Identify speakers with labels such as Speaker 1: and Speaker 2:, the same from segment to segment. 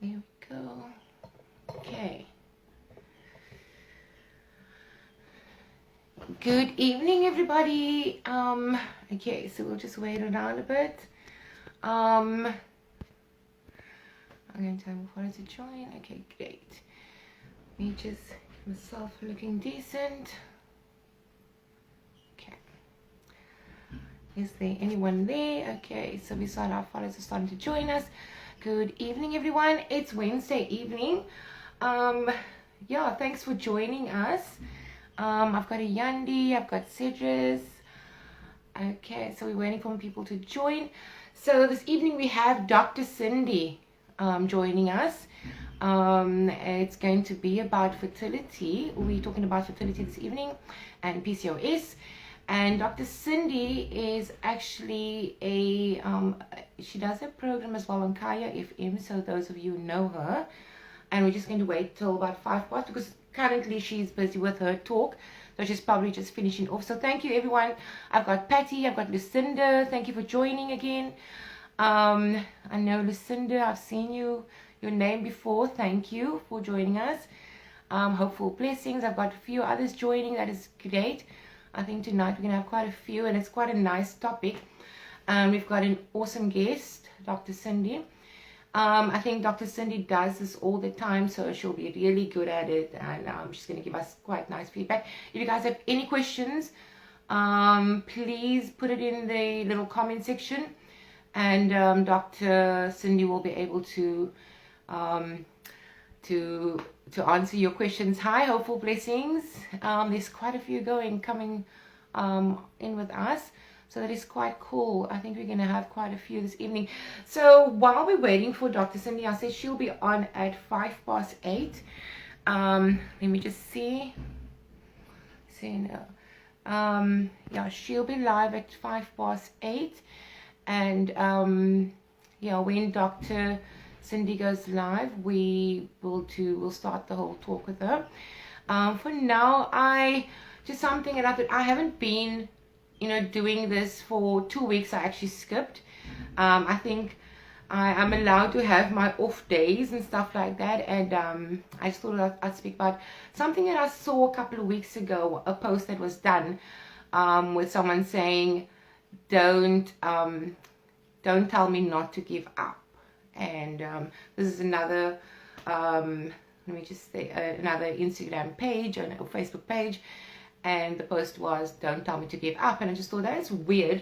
Speaker 1: There we go. Okay. Good evening, everybody. Okay, so we'll just wait around a bit. I'm going to tell everybody to join. Okay, great. Let me just get myself looking decent. Okay. Is there anyone there? Okay, so we saw our followers are starting to join us. Good evening, everyone. It's Wednesday evening. Yeah, thanks for joining us. I've got a Yandi, I've got Cedrus. Okay, so we're waiting for people to join. So this evening we have Dr. Sindi joining us. It's going to be about fertility. We're talking about fertility this evening and PCOS. And Dr. Sindi is actually she does a program as well on Kaya FM, so those of you know her. And we're just going to wait till about 5 past because currently she's busy with her talk, so she's probably just finishing off. So thank you, everyone. I've got Patty, I've got Lucinda. Thank you for joining again. I know Lucinda, I've seen your name before. Thank you for joining us. Hopeful blessings. I've got a few others joining. That is great. I think tonight we're going to have quite a few, and it's quite a nice topic. We've got an awesome guest, Dr. Sindi. I think Dr. Sindi does this all the time, so she'll be really good at it, and she's going to give us quite nice feedback. If you guys have any questions, please put it in the little comment section, and Dr. Sindi will be able to answer your questions. Hi, hopeful blessings. There's quite a few coming in with us. So that is quite cool. I think we're going to have quite a few this evening. So while we're waiting for Dr. Sindi, I said she'll be on at 8:05. Let me just see. Yeah, she'll be live at 8:05. And yeah, when Dr. Sindi goes live, we'll start the whole talk with her. For now, just something that I haven't been doing this for 2 weeks. I actually skipped. I think I'm allowed to have my off days and stuff like that, and I just thought I'd speak about something that I saw a couple of weeks ago, a post that was done with someone saying, don't tell me not to give up. And this is another let me just say another Instagram page or Facebook page, and the post was, don't tell me to give up. And I just thought that is weird,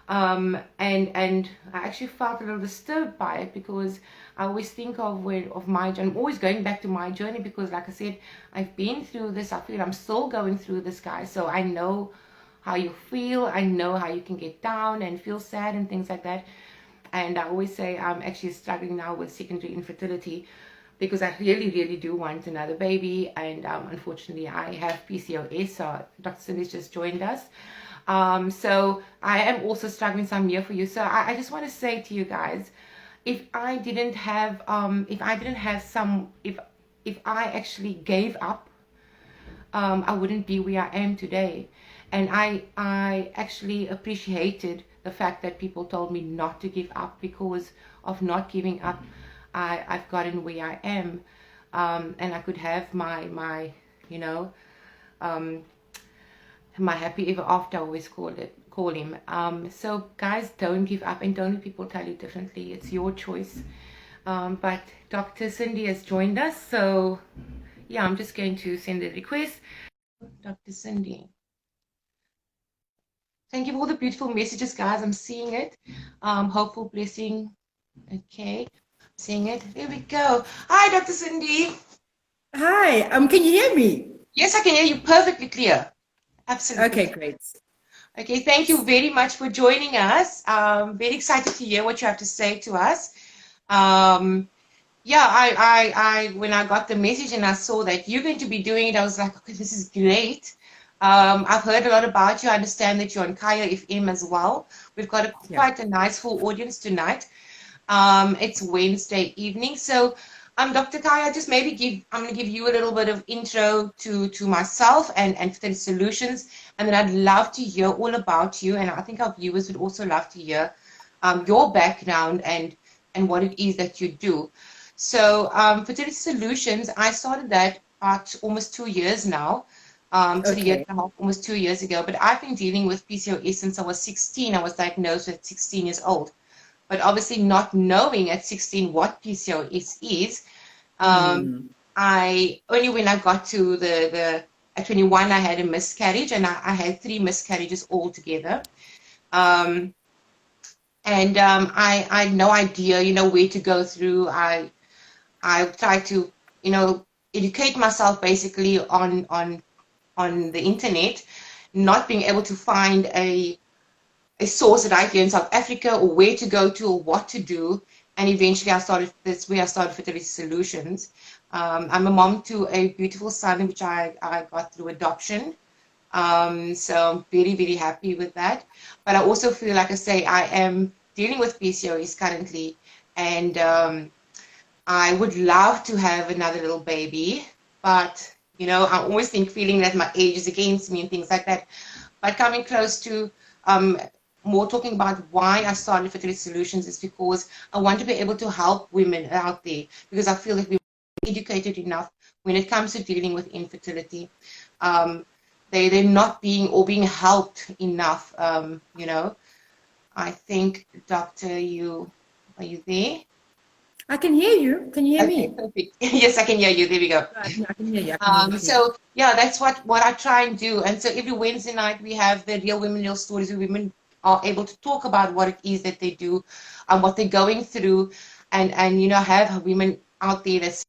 Speaker 1: and I actually felt a little disturbed by it, because I always think of my journey. I'm always going back to my journey, because like I said, I've been through this. I feel I'm still going through this, guys, so I know how you feel. I know how you can get down and feel sad and things like that. And I always say I'm actually struggling now with secondary infertility, because I really, really do want another baby, and unfortunately I have PCOS. So Dr. Cindy's just joined us. So I am also struggling, so I'm here for you. So I just want to say to you guys, if I actually gave up, I wouldn't be where I am today. And I actually appreciated the fact that people told me not to give up. Because of not giving up, I've gotten where I am, and I could have my happy ever after, I always call him. So guys, don't give up, and don't let people tell you differently. It's your choice. But Dr. Sindi has joined us, so yeah, I'm just going to send a request. Dr. Sindi, thank you for all the beautiful messages, guys. I'm seeing it. Hopeful blessing. Okay, seeing it. There we go. Hi, Dr. Sindi.
Speaker 2: Hi. Can you hear me?
Speaker 1: Yes, I can hear you perfectly clear. Absolutely.
Speaker 2: Okay, great.
Speaker 1: Okay, thank you very much for joining us. Very excited to hear what you have to say to us. Yeah, when I got the message and I saw that you're going to be doing it, I was like, okay, this is great. I've heard a lot about you. I understand that you're on Kaya FM as well. We've got quite a nice full audience tonight. It's Wednesday evening. So Dr. Kaya, just maybe I'm going to give you a little bit of intro to myself and Fertility Solutions, and then I'd love to hear all about you, and I think our viewers would also love to hear your background and what it is that you do. So Fertility Solutions, I started that about almost 2 years now. To the year
Speaker 2: Okay.
Speaker 1: and a half, almost 2 years ago. But I've been dealing with PCOS since I was 16. I was diagnosed at 16 years old. But obviously not knowing at 16 what PCOS is,
Speaker 2: Hmm.
Speaker 1: I only when I got to the at 21 I had a miscarriage, and I had 3 miscarriages altogether. Um, and I had no idea, where to go through. I tried to, educate myself basically on the internet, not being able to find a source right here in South Africa, or where to go to, or what to do. And eventually that's where I started Fertility Solutions. I'm a mom to a beautiful son, which I got through adoption. So I'm very, very happy with that. But I also feel, like I say, I am dealing with PCOS currently. And I would love to have another little baby, but I always feeling that my age is against me and things like that. But coming close to um, more talking about why I started Fertility Solutions is because I want to be able to help women out there, because I feel that we're educated enough when it comes to dealing with infertility. Um, they're not being helped enough. I think, Doctor, are you there?
Speaker 2: I can hear you. Can you hear
Speaker 1: Okay,
Speaker 2: me?
Speaker 1: perfect. Yes, I can hear you. There we go.
Speaker 2: Right. Yeah, I can hear you. I can hear you clearly.
Speaker 1: So yeah, that's what I try and do. And so every Wednesday night we have the Real Women, Real Stories, where women are able to talk about what it is that they do and what they're going through, and have women out there that's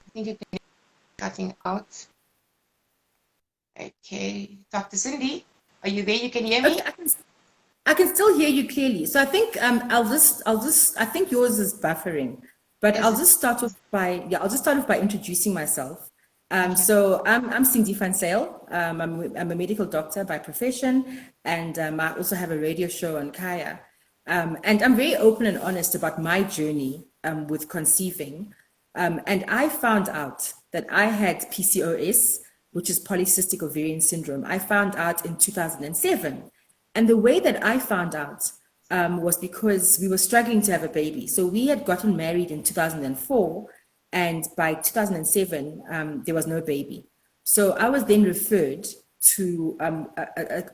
Speaker 1: I think you're cutting out. Okay, Dr. Cindy, are you there? You can hear
Speaker 2: Okay,
Speaker 1: me?
Speaker 2: I can still hear you clearly. So I think I think yours is buffering, but
Speaker 1: Is it?
Speaker 2: I'll just start off by introducing myself.
Speaker 1: Okay.
Speaker 2: So I'm Cindy Van Sale. I'm a medical doctor by profession, and I also have a radio show on Kaya. And I'm very open and honest about my journey with conceiving. And I found out that I had PCOS, which is polycystic ovarian syndrome. I found out in 2007. And the way that I found out was because we were struggling to have a baby. So we had gotten married in 2004, and by 2007, there was no baby. So I was then referred to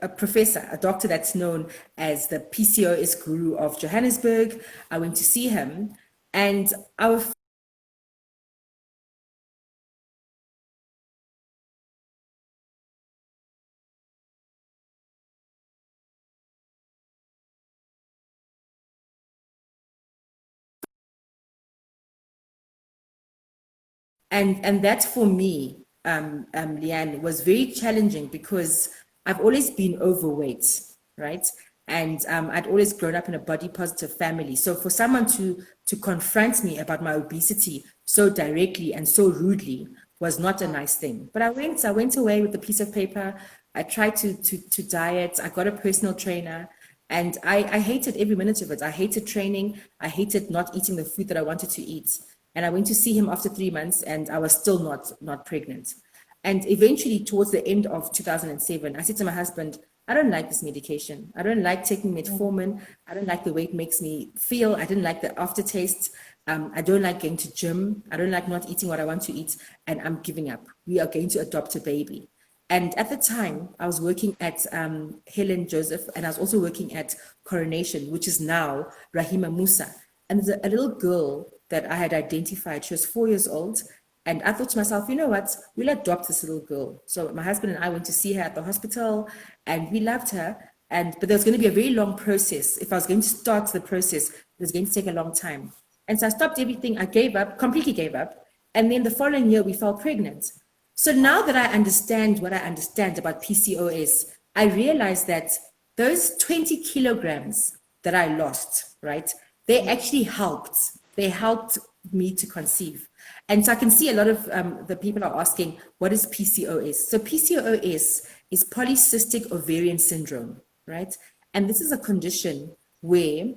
Speaker 2: a professor, a doctor that's known as the PCOS guru of Johannesburg. I went to see him, and our and that for me, Leigh-Ann, was very challenging because I've always been overweight, right? And I'd always grown up in a body positive family. So for someone to confront me about my obesity so directly and so rudely was not a nice thing. But I went away with a piece of paper. I tried to diet. I got a personal trainer. And I hated every minute of it. I hated training. I hated not eating the food that I wanted to eat. And I went to see him after 3 months, and I was still not pregnant. And eventually, towards the end of 2007, I said to my husband, I don't like this medication. I don't like taking metformin. I don't like the way it makes me feel. I didn't like the aftertaste. I don't like going to gym. I don't like not eating what I want to eat. And I'm giving up. We are going to adopt a baby. And at the time, I was working at Helen Joseph, and I was also working at Coronation, which is now Rahima Musa. And there's a little girl that I had identified. She was 4 years old. And I thought to myself, you know what? We'll adopt this little girl. So my husband and I went to see her at the hospital, and we loved her. But there was going to be a very long process. If I was going to start the process, it was going to take a long time. And so I stopped everything. I gave up, completely gave up. And then the following year, we fell pregnant. So now that I understand what I understand about PCOS, I realize that those 20 kilograms that I lost, right? They actually helped. They helped me to conceive. And so I can see a lot of the people are asking, what is PCOS? So PCOS is polycystic ovarian syndrome, right? And this is a condition where,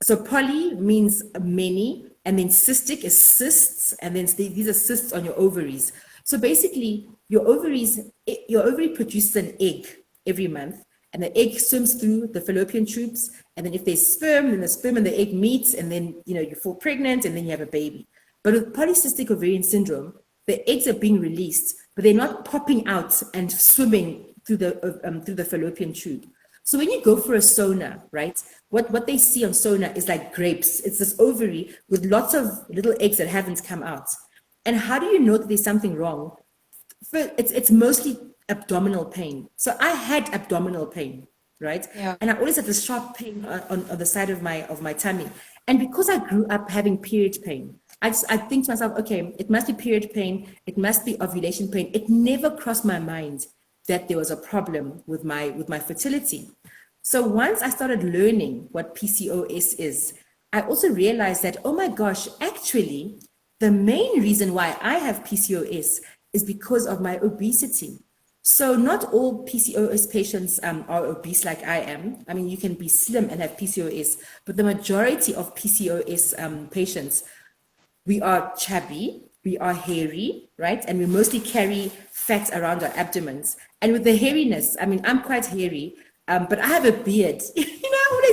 Speaker 2: so poly means many, and then cystic is cysts, and then these are cysts on your ovaries. So basically, your ovary produces an egg every month, and the egg swims through the fallopian tubes, and then if there's sperm, then the sperm and the egg meets, and then you fall pregnant, and then you have a baby. But with polycystic ovarian syndrome, the eggs are being released, but they're not popping out and swimming through the fallopian tube. So when you go for a sonar, right, what they see on sonar is like grapes. It's this ovary with lots of little eggs that haven't come out. And how do you know that there's something wrong? It's mostly abdominal pain. So I had abdominal pain, right?
Speaker 1: Yeah.
Speaker 2: And I always had this sharp pain on the side of my tummy. And because I grew up having period pain, I think to myself, okay, it must be period pain. It must be ovulation pain. It never crossed my mind that there was a problem with my fertility. So once I started learning what PCOS is, I also realized that, oh my gosh, actually, the main reason why I have PCOS is because of my obesity. So not all PCOS patients are obese like I am. I mean, you can be slim and have PCOS, but the majority of PCOS patients, we are chubby, we are hairy, right? And we mostly carry fat around our abdomens. And with the hairiness, I mean, I'm quite hairy, but I have a beard.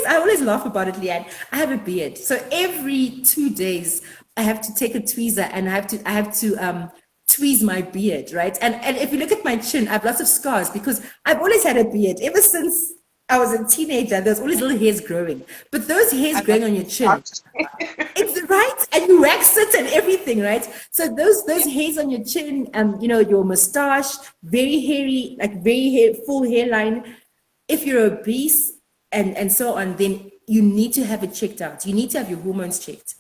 Speaker 2: I always laugh about it, Leigh-Ann. I have a beard. So every 2 days, I have to take a tweezer and I have to tweeze my beard, right? And if you look at my chin, I have lots of scars because I've always had a beard. Ever since I was a teenager, there's always little hairs growing. But those hairs growing on your chin, it's right, and you wax it and everything, right? So those hairs on your chin, your mustache, very hairy, like full hairline. If you're obese and so on, then you need to have it checked out. You need to have your hormones checked.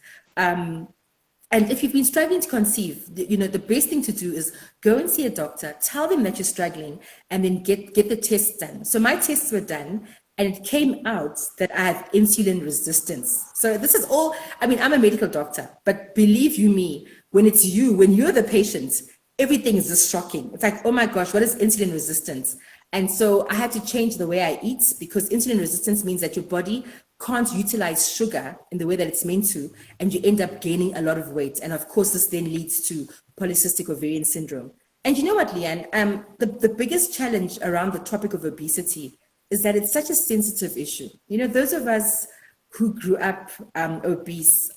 Speaker 2: And if you've been struggling to conceive, the best thing to do is go and see a doctor, tell them that you're struggling, and then get the tests done. So my tests were done, and it came out that I have insulin resistance. So this is all, I mean, I'm a medical doctor, but believe you me, when you're the patient, everything is just shocking. It's like, oh my gosh, what is insulin resistance? And so I had to change the way I eat, because insulin resistance means that your body can't utilize sugar in the way that it's meant to, and you end up gaining a lot of weight. And of course, this then leads to polycystic ovarian syndrome. And you know what, Leigh-Ann, the biggest challenge around the topic of obesity is that it's such a sensitive issue. Those of us who grew up obese,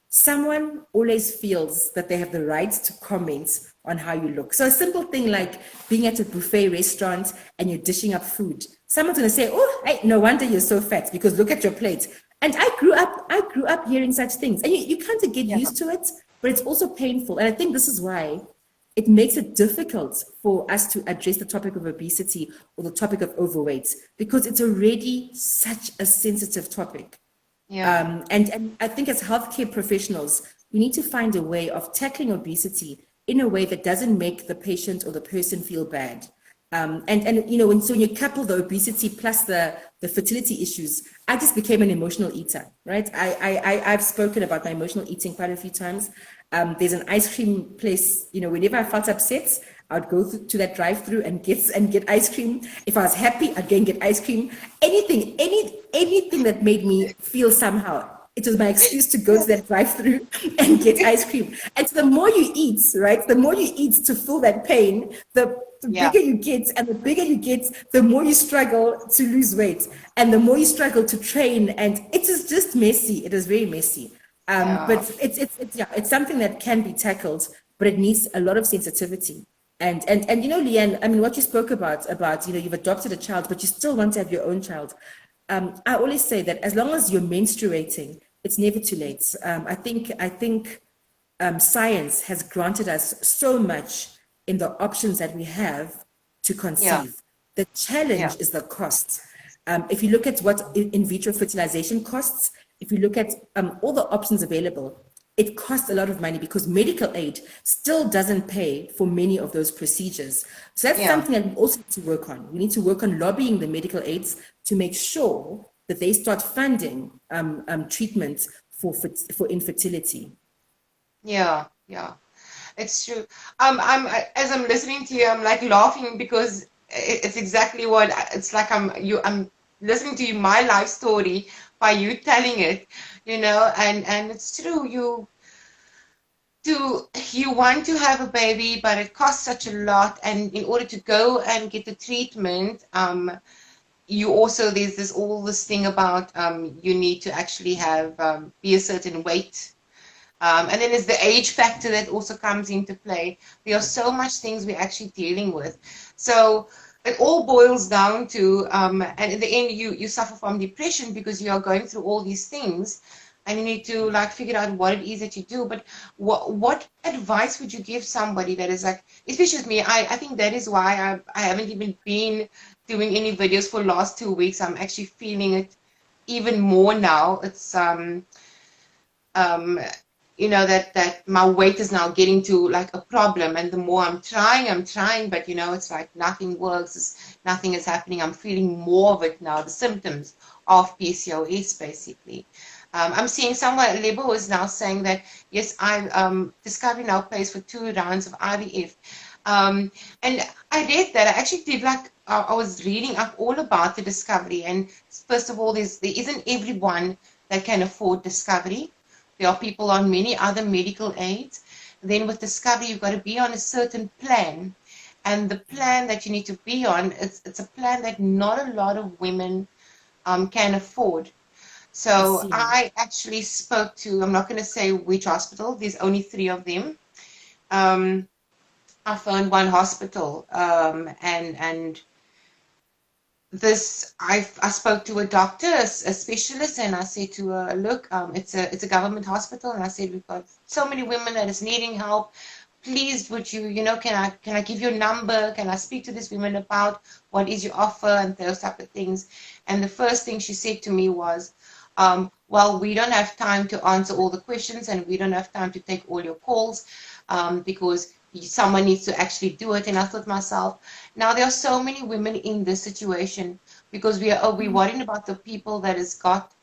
Speaker 2: someone always feels that they have the right to comment on how you look. So a simple thing like being at a buffet restaurant and you're dishing up food, someone's going to say, oh, hey, no wonder you're so fat because look at your plate. And I grew up hearing such things, and you kind of get used to it, but it's also painful. And I think this is why it makes it difficult for us to address the topic of obesity or the topic of overweight, because it's already such a sensitive topic.
Speaker 1: Yeah.
Speaker 2: And I think as healthcare professionals, we need to find a way of tackling obesity in a way that doesn't make the patient or the person feel bad. And when you couple the obesity plus the fertility issues, I just became an emotional eater, right? I've spoken about my emotional eating quite a few times. There's an ice cream place, whenever I felt upset, I'd go to that drive-through and get ice cream. If I was happy, I'd go and get ice cream. Anything that made me feel somehow, it was my excuse to go to that drive-through and get ice cream. And so the more you eat, right, the more you eat to feel that pain, the bigger you get, and the bigger you get, the more you struggle to lose weight, and the more you struggle to train. And it is just messy. It is very messy. But it's something that can be tackled, but it needs a lot of sensitivity. And Leigh-Ann, I mean, what you spoke about, you've adopted a child, but you still want to have your own child. I always say that as long as you're menstruating, it's never too late. I think science has granted us so much in the options that we have to conceive. Yeah. The challenge is the cost. If you look at what in vitro fertilization costs, if you look at all the options available, it costs a lot of money because medical aid still doesn't pay for many of those procedures. So that's something that we also need to work on. We need to work on lobbying the medical aids to make sure that they start funding treatments for infertility.
Speaker 1: Yeah, yeah, it's true. As I'm listening to you, I'm like laughing because it's exactly what it's like. I'm listening to you, my life story by you telling it, and it's true. You want to have a baby, but it costs such a lot, and in order to go and get the treatment, you also there's this thing about you need to actually have be a certain weight. And then there's the age factor that also comes into play. There are so much things we're actually dealing with. So it all boils down to, and in the end, you suffer from depression because you are going through all these things, and you need to like figure out what it is that you do. But what advice would you give somebody that is like, especially with me? I think that is why I haven't even been doing any videos for the last 2 weeks. I'm actually feeling it even more now. It's that my weight is now getting to like a problem, and the more I'm trying, but it's like nothing works, nothing is happening. I'm feeling more of it now, the symptoms of PCOS basically. I'm seeing someone, Lebo is now saying that, yes, Discovery now pays for 2 rounds of IVF. And I read that. I actually did I was reading up all about the Discovery. And first of all, there isn't everyone that can afford Discovery. There are people on many other medical aids. Then with Discovery, you've got to be on a certain plan. And the plan that you need to be on, it's a plan that not a lot of women can afford. So I actually spoke to, I'm not going to say which hospital, there's only 3 of them. I found one hospital, and I spoke to a doctor, a specialist, and I said to her, look, it's a government hospital, and I said, we've got so many women that is needing help. Please, would you, can I give you a number? Can I speak to these women about what is your offer and those type of things? And the first thing she said to me was, well, we don't have time to answer all the questions, and we don't have time to take all your calls, because someone needs to actually do it. And I thought to myself, now there are so many women in this situation because we're worrying about the people that has got,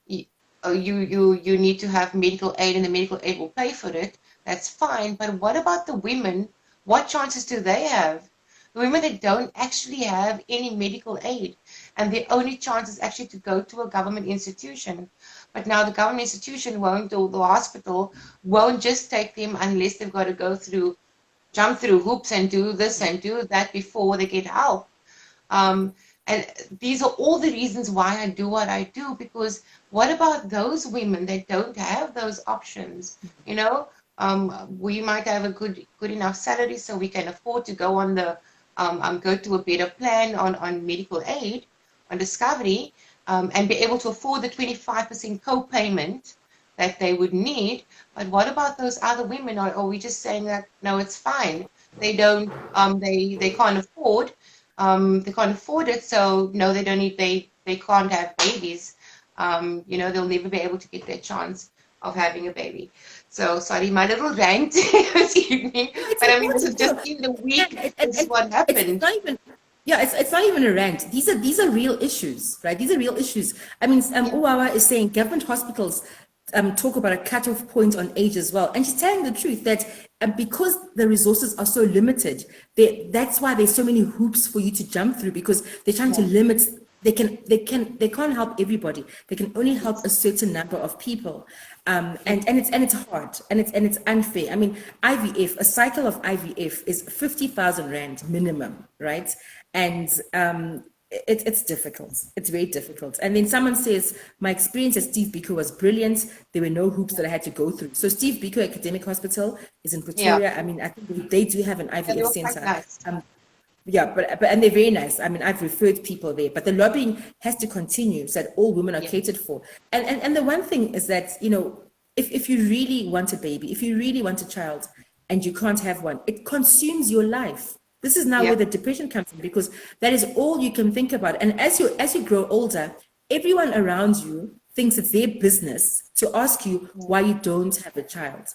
Speaker 1: you need to have medical aid, and the medical aid will pay for it. That's fine. But what about the women? What chances do they have? The women that don't actually have any medical aid, and their only chance is actually to go to a government institution. But now the government institution won't, or the hospital won't just take them unless they've got to jump through hoops and do this and do that before they get help. And these are all the reasons why I do what I do, because what about those women that don't have those options? We might have a good enough salary so we can afford to go on go to a better plan on medical aid, on Discovery, and be able to afford the 25% co-payment that they would need. But what about those other women? Are we just saying that, no, it's fine? They don't, they can't afford, it. So no, they don't need, they can't have babies. They'll never be able to get their chance of having a baby. So sorry, my little rant this evening, but I mean, this is just in the week. This is what happened.
Speaker 2: It's not even a rant. These are real issues, right? These are real issues. I mean, Uwawa is saying government hospitals talk about a cutoff point on age as well, and she's telling the truth that because the resources are so limited, that's why there's so many hoops for you to jump through, because they're trying to limit. They can't help everybody. They can only help a certain number of people, and it's hard, and it's unfair. I mean, IVF, a cycle of IVF is 50,000 rand minimum, right? And it's difficult. It's very difficult. And then someone says, my experience at Steve Biko was brilliant. There were no hoops that I had to go through. So Steve Biko Academic Hospital is in Pretoria. Yeah. I mean, I think they do have an IVF center. Nice. But and they're very nice. I mean, I've referred people there, but the lobbying has to continue so that all women are catered for. And the one thing is that, if you really want a baby, if you really want a child and you can't have one, it consumes your life. This is now where the depression comes in, because that is all you can think about. And as you grow older, everyone around you thinks it's their business to ask you why you don't have a child.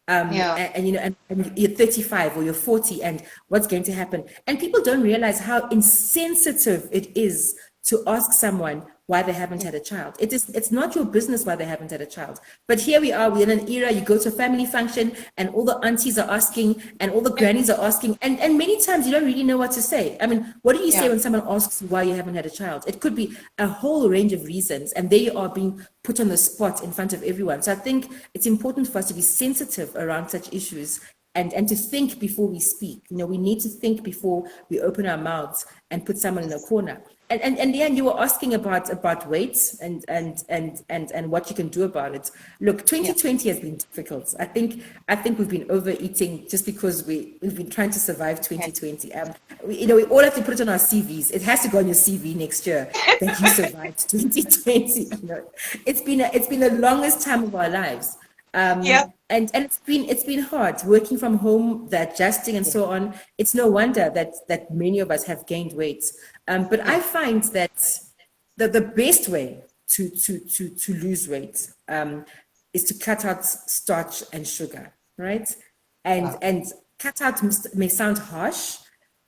Speaker 2: And you know, and you're 35 or you're 40, and what's going to happen? And people don't realize how insensitive it is to ask someone why they haven't had a child. It's not your business why they haven't had a child. But here we are, we're in an era, you go to a family function and all the aunties are asking and all the grannies are asking, and many times you don't really know what to say. I mean, what do you say when someone asks you why you haven't had a child? It could be a whole range of reasons, and they are being put on the spot in front of everyone. So I think it's important for us to be sensitive around such issues and to think before we speak. You know, we need to think before we open our mouths and put someone in a corner. And Leigh-Ann, you were asking about weight and what you can do about it. Look, 2020 has been difficult. I think we've been overeating just because we've been trying to survive 2020. We all have to put it on our CVs. It has to go on your CV next year that you survived 2020. You know, it's been the longest time of our lives. And it's been hard working from home, the adjusting and so on. It's no wonder that many of us have gained weight. But I find that the best way to lose weight is to cut out starch and sugar, right? And cut out may sound harsh,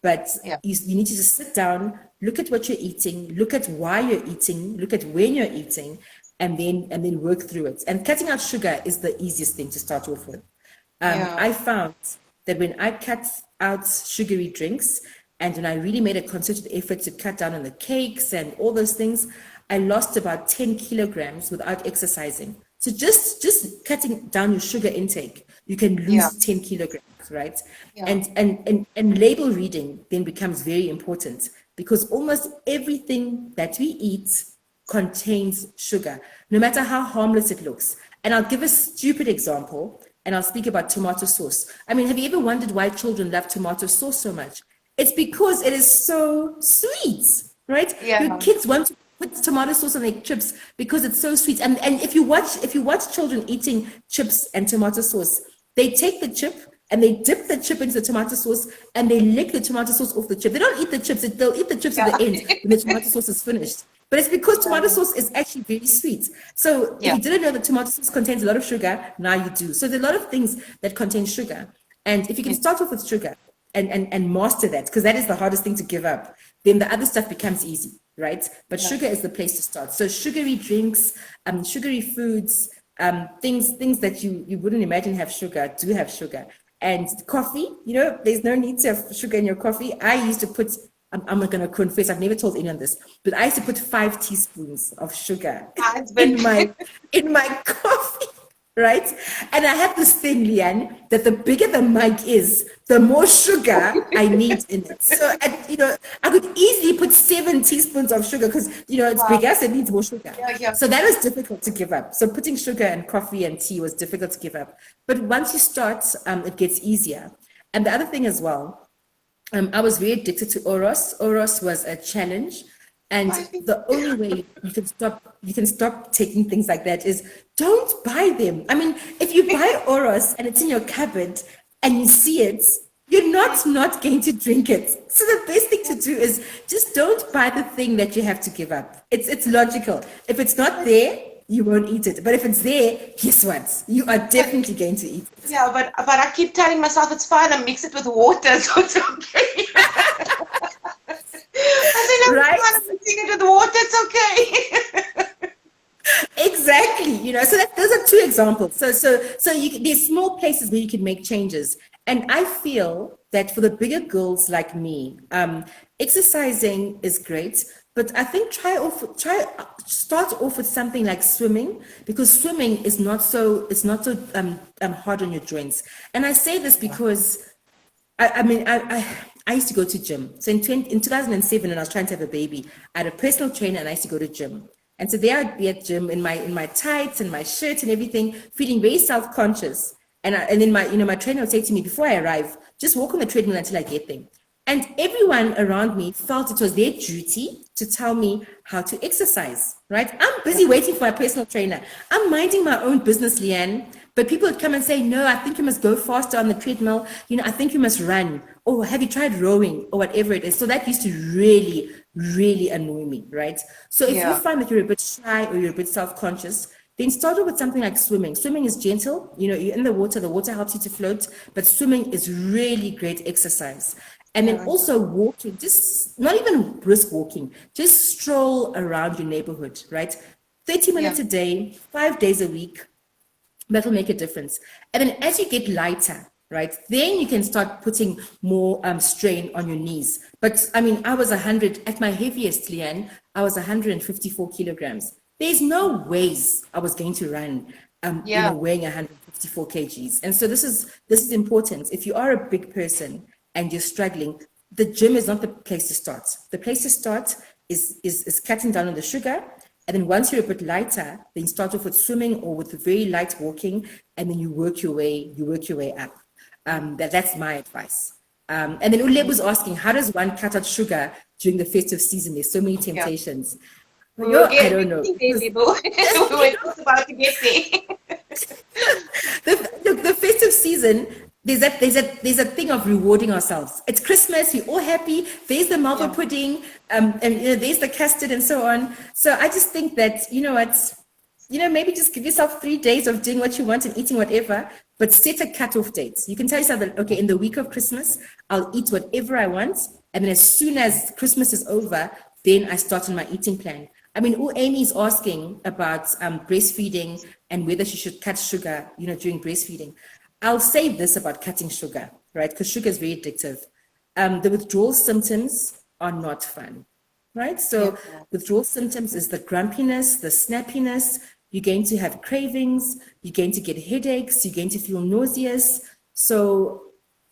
Speaker 2: but you need to just sit down, look at what you're eating, look at why you're eating, look at when you're eating, and then work through it. And cutting out sugar is the easiest thing to start off with. I found that when I cut out sugary drinks and when I really made a concerted effort to cut down on the cakes and all those things, I lost about 10 kilograms without exercising. So just cutting down your sugar intake, you can lose 10 kilograms, right? And label reading then becomes very important, because almost everything that we eat contains sugar, no matter how harmless it looks. And I'll give a stupid example, and I'll speak about tomato sauce. I mean, have you ever wondered why children love tomato sauce so much? It's because it is so sweet, right? Your kids want to put tomato sauce on their chips because it's so sweet. And if you watch children eating chips and tomato sauce, they take the chip and they dip the chip into the tomato sauce and they lick the tomato sauce off the chip. They don't eat the chips, they'll eat the chips at the end when the tomato sauce is finished. But it's because tomato sauce is actually very sweet. So if you didn't know that tomato sauce contains a lot of sugar, now you do. So there are a lot of things that contain sugar. And if you can start off with sugar and master that, because that is the hardest thing to give up, then the other stuff becomes easy, right? But sugar is the place to start. So sugary drinks, sugary foods, things that you wouldn't imagine have sugar, do have sugar. And coffee, you know, there's no need to have sugar in your coffee. I used to put, I'm not going to confess, I've never told anyone this, but I used to put 5 teaspoons of sugar in my coffee, right? And I have this thing, Leigh-Ann, that the bigger the mug is, the more sugar I need in it. So, I could easily put 7 teaspoons of sugar because, it's bigger, so it needs more sugar. So that was difficult to give up. So putting sugar in coffee and tea was difficult to give up. But once you start, it gets easier. And the other thing as well, I was very addicted to Oros. Oros was a challenge. And the only way you can stop taking things like that is don't buy them. I mean, if you buy Oros and it's in your cupboard and you see it, you're not going to drink it. So the best thing to do is just don't buy the thing that you have to give up. It's logical. If it's not there, you won't eat it. But if it's there, guess what? You are definitely going to eat it.
Speaker 1: Yeah, but I keep telling myself it's fine. I mix it with water, so it's okay. I said, right? I'm mixing it with water, it's okay.
Speaker 2: Exactly. So those are 2 examples. So there's small places where you can make changes. And I feel that for the bigger girls like me, exercising is great. But I think start off with something like swimming, because swimming is not so hard on your joints. And I say this because I used to go to gym. So in 2007, when I was trying to have a baby, I had a personal trainer and I used to go to gym. And so there I'd be at gym in my tights and my shirt and everything, feeling very self-conscious. And then my trainer would say to me, before I arrive, just walk on the treadmill until I get there. And everyone around me felt it was their duty to tell me how to exercise, right? I'm busy waiting for a personal trainer. I'm minding my own business, Leigh-Ann. But people would come and say, no, I think you must go faster on the treadmill. I think you must run. Or have you tried rowing or whatever it is? So that used to really, really annoy me, right? So if you find that you're a bit shy or you're a bit self-conscious, then start off with something like swimming. Swimming is gentle. You're in the water helps you to float, but swimming is really great exercise. And then also walking, just not even brisk walking, just stroll around your neighborhood, right? 30 minutes a day, 5 days a week, that'll make a difference. And then as you get lighter, right, then you can start putting more strain on your knees. But I mean, I was 100, at my heaviest, Leigh-Ann, I was 154 kilograms. There's no ways I was going to run weighing 154 kgs. And so this is important. If you are a big person and you're struggling, the gym is not the place to start. The place to start is cutting down on the sugar. And then once you're a bit lighter, then start off with swimming or with very light walking, and then you work your way up. That's my advice. And then Uleb was asking, how does one cut out sugar during the festive season? There's so many temptations. I don't know.
Speaker 1: We're just about to get there.
Speaker 2: The festive season, there's a thing of rewarding ourselves. It's Christmas, we're all happy. There's the malva pudding, and there's the custard and so on. So I just think that maybe just give yourself 3 days of doing what you want and eating whatever, but set a cutoff date. You can tell yourself that, okay, in the week of Christmas, I'll eat whatever I want, and then as soon as Christmas is over, then I start on my eating plan. I mean, Amy is asking about breastfeeding and whether she should cut sugar, during breastfeeding. I'll say this about cutting sugar, right? Because sugar is very addictive. The withdrawal symptoms are not fun, right? So withdrawal symptoms is the grumpiness, the snappiness. You're going to have cravings. You're going to get headaches. You're going to feel nauseous. So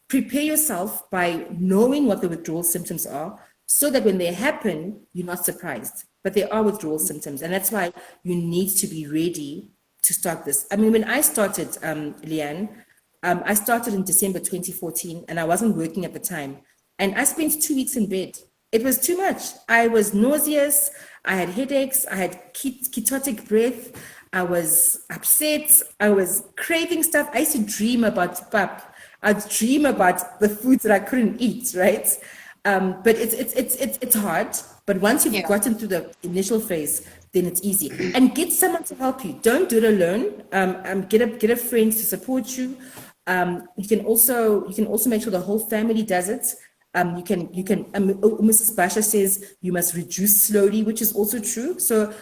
Speaker 2: prepare yourself by knowing what the withdrawal symptoms are so that when they happen, you're not surprised. But there are withdrawal symptoms. And that's why you need to be ready to start this. I mean, when I started, Leigh-Ann, I started in December 2014 and I wasn't working at the time. And I spent 2 weeks in bed. It was too much. I was nauseous. I had headaches. I had ketotic breath. I was upset. I was craving stuff. I used to dream about pap. I'd dream about the foods that I couldn't eat, right? But it's hard. But once you've gotten through the initial phase, then it's easy. And get someone to help you. Don't do it alone. Get a friend to support you. You can also make sure the whole family does it. Mrs. Basha says you must reduce slowly, which is also true. So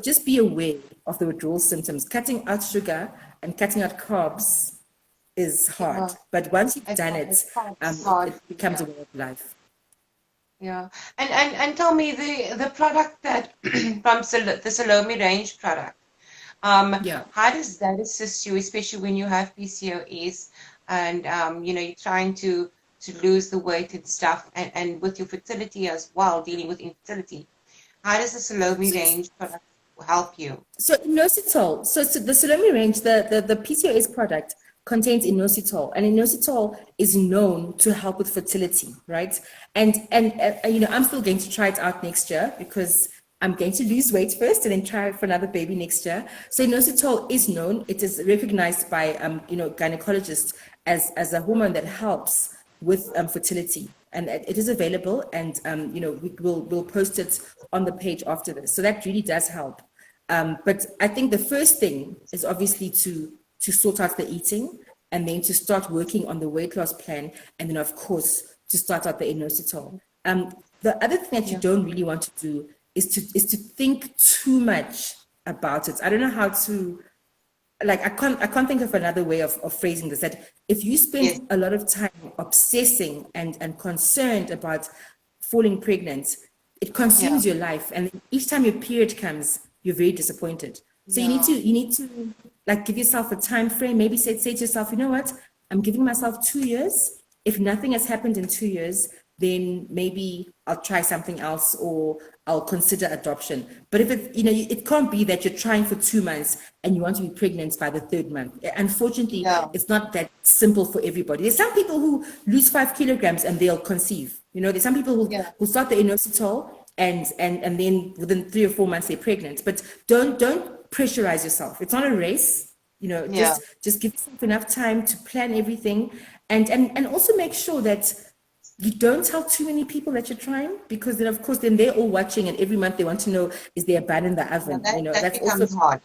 Speaker 2: just be aware of the withdrawal symptoms. Cutting out sugar and cutting out carbs is hard. But once you've done it, it becomes a way of life.
Speaker 1: Yeah, and tell me the product that from the Salome range product. How does that assist you, especially when you have PCOS and you're trying to lose the weight and stuff, and with your fertility as well, dealing with infertility? How does the Salome range product help you?
Speaker 2: So inositol. So the Salome range, the PCOS product contains inositol, and inositol is known to help with fertility, right? And I'm still going to try it out next year because I'm going to lose weight first and then try for another baby next year. So inositol is known. It is recognized by gynecologists as a hormone that helps with fertility, and it is available. And we'll post it on the page after this. So that really does help. But I think the first thing is obviously to sort out the eating, and then to start working on the weight loss plan, and then of course to start out the inositol. The other thing that you don't really want to do is to think too much about it. I don't know how to, I can't think of another way of phrasing this, that if you spend a lot of time obsessing and concerned about falling pregnant, it consumes your life, and each time your period comes, you're very disappointed. So you need to give yourself a time frame. Maybe say to yourself, you know what? I'm giving myself 2 years. If nothing has happened in 2 years, then maybe I'll try something else or I'll consider adoption. But if it, it can't be that you're trying for 2 months and you want to be pregnant by the 3rd month. Unfortunately, it's not that simple for everybody. There's some people who lose 5 kilograms and they'll conceive. There's some people who start the inositol and then within 3 or 4 months they're pregnant. But don't pressurize yourself. It's not a race. Just give yourself enough time to plan everything, and also make sure that you don't tell too many people that you're trying, because then of course they're all watching, and every month they want to know, is there a bun in the oven?
Speaker 1: That becomes hard.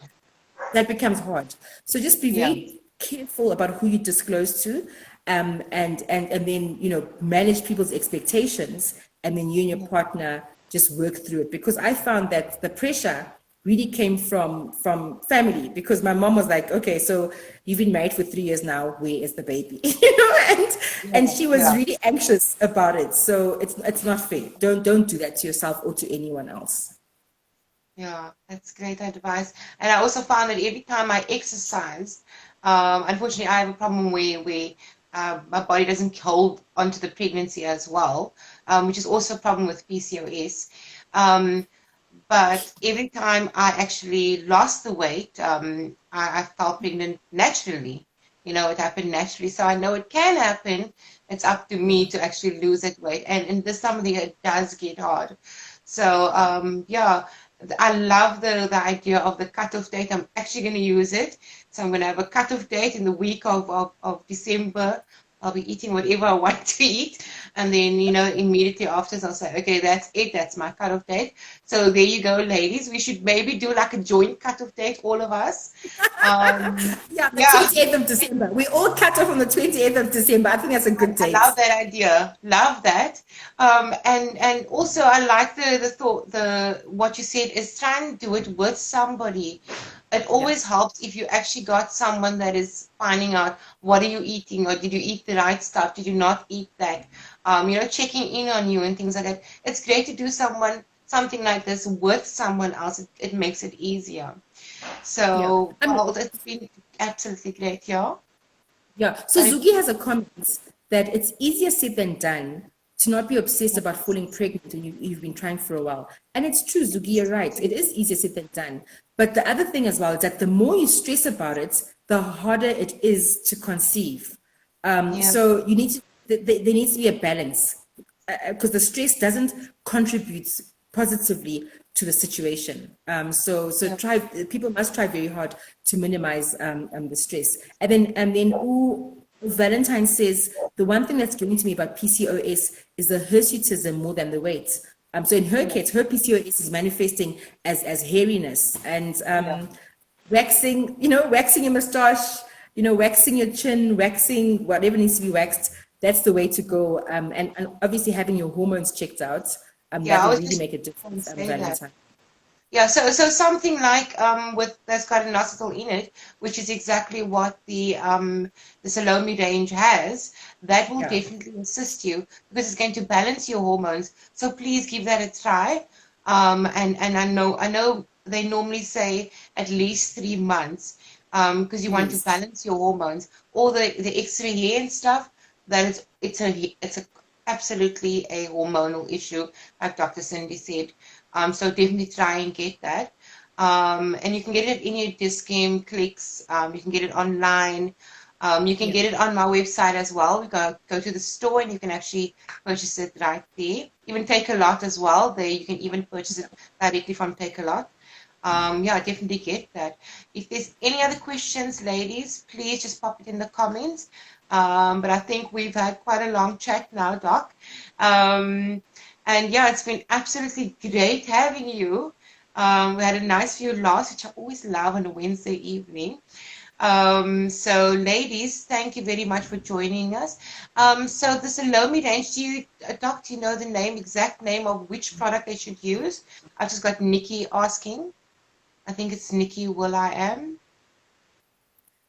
Speaker 2: That becomes hard. So just be very careful about who you disclose to, and then manage people's expectations, and then you and your partner just work through it. Because I found that the pressure really came from family, because my mom was like, okay, so you've been married for 3 years now, where is the baby? And she was really anxious about it. So it's not fair. Don't do that to yourself or to anyone else.
Speaker 1: Yeah, that's great advice. And I also found that every time I exercise, unfortunately I have a problem where my body doesn't hold onto the pregnancy as well, which is also a problem with PCOS. But every time I actually lost the weight, I felt pregnant naturally. It happened naturally. So I know it can happen. It's up to me to actually lose that weight. And in this time of the year, it does get hard. So, I love the idea of the cutoff date. I'm actually going to use it. So I'm going to have a cutoff date in the week of December. I'll be eating whatever I want to eat. And then, immediately after, I'll say, okay, that's it. That's my cutoff date. So there you go, ladies. We should maybe do like a joint cutoff date, all of us.
Speaker 2: The 28th of December. We all cut off on the 28th of December. I think that's a good date.
Speaker 1: I love that idea. Love that. And also, I like the thought, what you said is try and do it with somebody. It always helps if you actually got someone that is finding out, what are you eating, or did you eat the right stuff, did you not eat that, checking in on you and things like that. It's great to do something like this with someone else. It makes it easier. So it's been absolutely great. So
Speaker 2: Zuki has a comment that it's easier said than done to not be obsessed about falling pregnant when you've been trying for a while. And it's true, Zuki, you're right. It is easier said than done. But the other thing as well is that the more you stress about it, the harder it is to conceive. So there needs to be a balance, because the stress doesn't contribute positively to the situation. People must try very hard to minimize the stress. And then Valentine says, the one thing that's getting to me about PCOS is the hirsutism more than the weight. So in her case, her PCOS is manifesting as hairiness and waxing your mustache, waxing your chin, waxing whatever needs to be waxed. That's the way to go. And obviously having your hormones checked out, that will really make a difference. Valentine.
Speaker 1: So something like that's got inositol in it, which is exactly what the Salome range has. That will definitely assist you, because it's going to balance your hormones. So please give that a try. And I know they normally say at least 3 months, because you want to balance your hormones. All the extra hair and stuff, it's absolutely a hormonal issue, like Dr. Sindi said. So definitely try and get that. And you can get it in your Dis-Chem clicks. You can get it online. You can get it on my website as well. You go to the store and you can actually purchase it right there. Even Take-A-Lot as well. There you can even purchase it directly from Take-A-Lot. Definitely get that. If there's any other questions, ladies, please just pop it in the comments. But I think we've had quite a long chat now, Doc. And it's been absolutely great having you. We had a nice few laughs, which I always love on a Wednesday evening. So ladies, thank you very much for joining us. So the Salome range, Doc, do you know the exact name of which product they should use? I just got Nikki asking. I think it's Nikki Will.I.Am.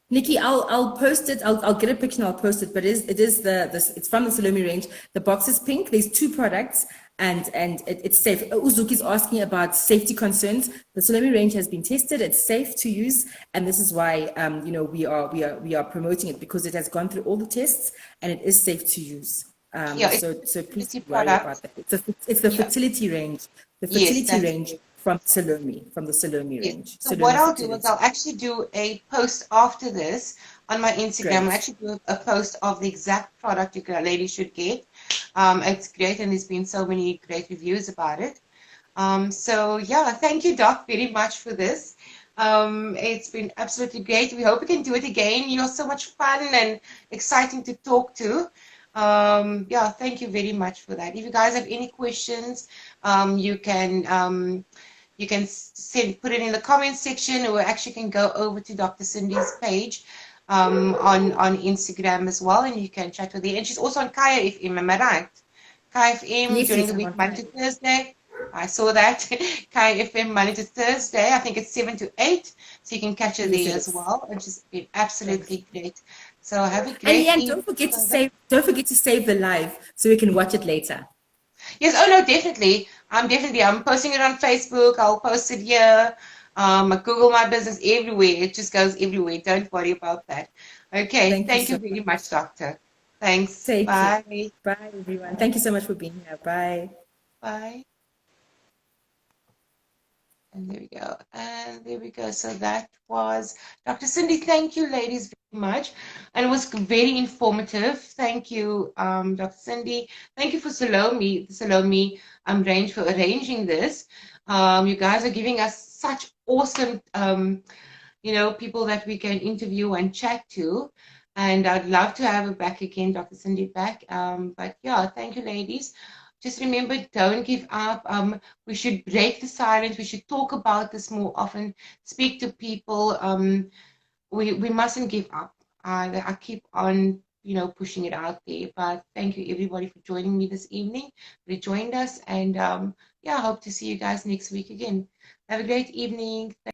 Speaker 2: Nikki, I'll post it. I'll get a picture and I'll post it. But it's from the Salome range. The box is pink. There's 2 products, and it's safe. Uzuki's asking about safety concerns. The Salome range has been tested. It's safe to use, and this is why we are promoting it, because it has gone through all the tests and it is safe to use.
Speaker 1: Yeah, it's
Speaker 2: So
Speaker 1: a
Speaker 2: please
Speaker 1: fertility
Speaker 2: don't worry
Speaker 1: product.
Speaker 2: about that. It's the
Speaker 1: Yeah.
Speaker 2: fertility range,
Speaker 1: Yes, that's
Speaker 2: from the Salome
Speaker 1: yes.
Speaker 2: range,
Speaker 1: So what
Speaker 2: Salome
Speaker 1: I'll do is
Speaker 2: Fertility.
Speaker 1: I'll actually do a post after this on my Instagram. I'll
Speaker 2: Great.
Speaker 1: actually do a post of the exact product you ladies should get. It's great, and there's been so many great reviews about it. So yeah, thank you, Doc, very much for this. It's been absolutely great. We hope we can do it again. You're so much fun and exciting to talk to. Yeah, thank you very much for that. If you guys have any questions, you can put it in the comments section, or actually can go over to Dr. Sindi's page on Instagram as well, and you can chat with her. And she's also on Kaya FM, am I right? Kaya FM
Speaker 2: Yes,
Speaker 1: during
Speaker 2: yes,
Speaker 1: the
Speaker 2: I'm
Speaker 1: week,
Speaker 2: on
Speaker 1: Monday
Speaker 2: fire.
Speaker 1: to Thursday. I saw that. Kaya FM Monday to Thursday. I think it's 7 to 8. So you can catch her
Speaker 2: Yes,
Speaker 1: there
Speaker 2: it
Speaker 1: as
Speaker 2: is.
Speaker 1: well. And she's been
Speaker 2: Thanks.
Speaker 1: absolutely great. So have a
Speaker 2: And
Speaker 1: great
Speaker 2: Leigh-Ann,
Speaker 1: evening.
Speaker 2: don't forget to save the live so we can watch it later.
Speaker 1: Yes, oh no, definitely. I'm posting it on Facebook. I'll post it here. I Google my business everywhere. It just goes everywhere. Don't worry about that. Okay,
Speaker 2: Thank you
Speaker 1: thank you
Speaker 2: so
Speaker 1: very
Speaker 2: much.
Speaker 1: much, Doctor. Thanks.
Speaker 2: Take care.
Speaker 1: Bye.
Speaker 2: Bye, everyone. Thank you
Speaker 1: Bye.
Speaker 2: so much for being here. Bye.
Speaker 1: Bye. And there we go. And there we go. So that was Dr. Sindi. Thank you, ladies, very much. And it was very informative. Thank you, Dr. Sindi. Thank you for the Salome range for arranging this. You guys are giving us such awesome, people that we can interview and chat to. And I'd love to have her back again, Dr. Sindi back. But yeah, thank you, ladies. Just remember, don't give up. We should break the silence. We should talk about this more often. Speak to people. We mustn't give up. I keep on, pushing it out there. But thank you, everybody, for joining me this evening. They joined us, and yeah, I hope to see you guys next week again. Have a great evening.